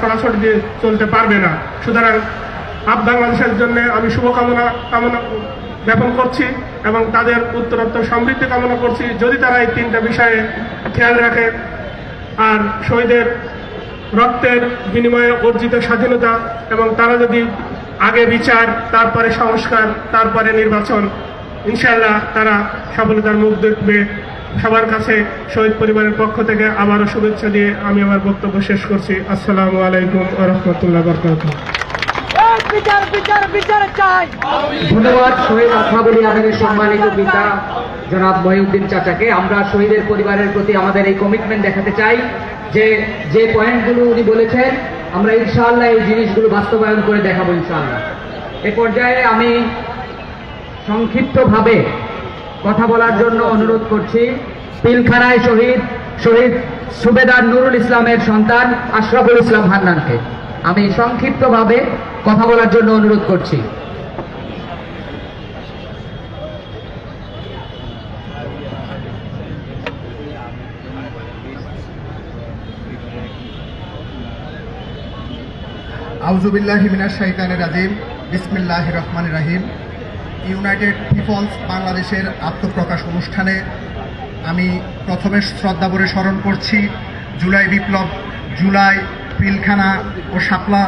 সরাসরি দিয়ে চলতে পারবে না। সুতরাং বাংলাদেশের জন্য আমি শুভকামনা জ্ঞাপন করছি এবং তাদের উত্তরোত্তর সমৃদ্ধি কামনা করছি, যদি তারা এই তিনটা বিষয়ে খেয়াল রাখে। আর শহীদের রক্তের বিনিময়ে অর্জিত স্বাধীনতা এবং তারা যদি আগে বিচার, তারপরে সংস্কার, তারপরে নির্বাচন, ইনশাআল্লাহ তারা সফলতার মুখ দেখবে। সবার কাছে শহীদ পরিবারের পক্ষ থেকে আবারও শুভেচ্ছা দিয়ে আমি আমার বক্তব্য শেষ করছি। আসসালামু আলাইকুম ওয়া রাহমাতুল্লাহি ওয়া বারাকাতুহু। ধন্যবাদ শহীদ আশরাফুল আলমের সম্মানিত পিতা জনাব মহিউদ্দিন চাচাকে। আমরা শহীদের পরিবারের প্রতি আমাদের এই কমিটমেন্ট দেখাতে চাই যে যে পয়েন্টগুলো উনি বলেছেন আমরা ইনশাআল্লাহ এই জিনিসগুলো বাস্তবায়ন করে দেখাবো ইনশাআল্লাহ। এ পর্যায়ে আমি সংক্ষিপ্তভাবে কথা বলার জন্য অনুরোধ করছি পিলখানায় শহীদ সুবেদার নুরুল ইসলামের সন্তান আশরাফুল ইসলাম হান্নানকে আমি সংক্ষিপ্তভাবে কথা বলার জন্য অনুরোধ করছি। আউযু বিল্লাহি মিনাশ শাইতানির রাজিম। বিসমিল্লাহির রহমানির রহিম। ইউনাইটেড পিপলস বাংলাদেশের আত্মপ্রকাশ অনুষ্ঠানে আমি প্রথমে শ্রদ্ধাভরে স্মরণ করছি জুলাই বিপ্লব, জুলাই পিলখানা ও শাপলা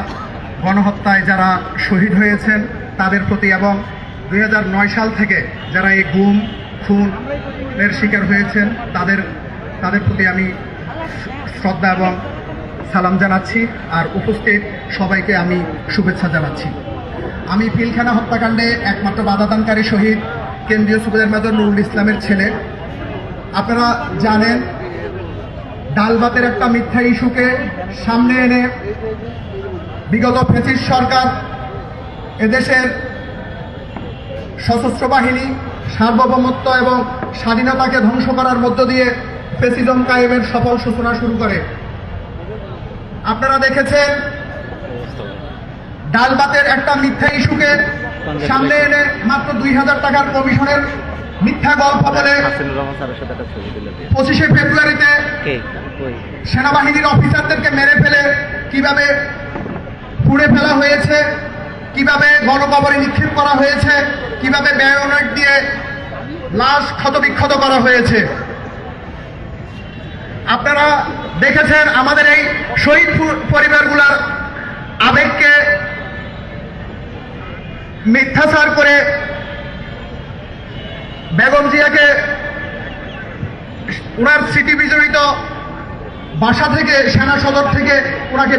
গণহত্যায় যারা শহীদ হয়েছেন তাদের প্রতি, এবং 2009 সাল থেকে যারা এই গুম খুনের শিকার হয়েছেন তাদের প্রতি আমি শ্রদ্ধা এবং সালাম জানাচ্ছি। আর উপস্থিত সবাইকে আমি শুভেচ্ছা জানাচ্ছি। আমি পিলখানা হত্যাকাণ্ডে একমাত্র বাধাদানকারী শহীদ কেন্দ্রীয় সুবেদার মেজর নুরুল ইসলামের ছেলে। আপনারা জানেন ডালভাতের একটা মিথ্যা ইস্যুকে সামনে এনে বিগত ফ্যাসিস্ট সরকার এদেশের সশস্ত্র বাহিনী সার্বভৌমত্ব এবং স্বাধীনতাকে ধ্বংস করার মধ্য দিয়ে ফ্যাসিজম কায়েমের সফল সূচনা শুরু করে। আপনারা দেখেছেন ডালভাতের একটা মিথ্যা ইস্যুকে সামনে এনে মাত্র 2000 টাকার কমিশনের মিথ্যা গল্প বলে 25শে ফেব্রুয়ারিতে সেনাবাহিনীর অফিসারদেরকে মেরে ফেলে কিভাবে পুড়ে ফেলা হয়েছে, কিভাবে গণকবরে নিক্ষেপ করা হয়েছে, কিভাবে বায়োনেট দিয়ে লাশ ক্ষতবিক্ষত করা হয়েছে। আপনারা দেখেছেন আমাদের এই শহীদ পরিবারগুলোর আবেগকে মিথ্যাচার করে বেগম জিয়াকে ওনার স্মৃতি বিজড়িত বাসা থেকে, সেনা সদর থেকে ওনাকে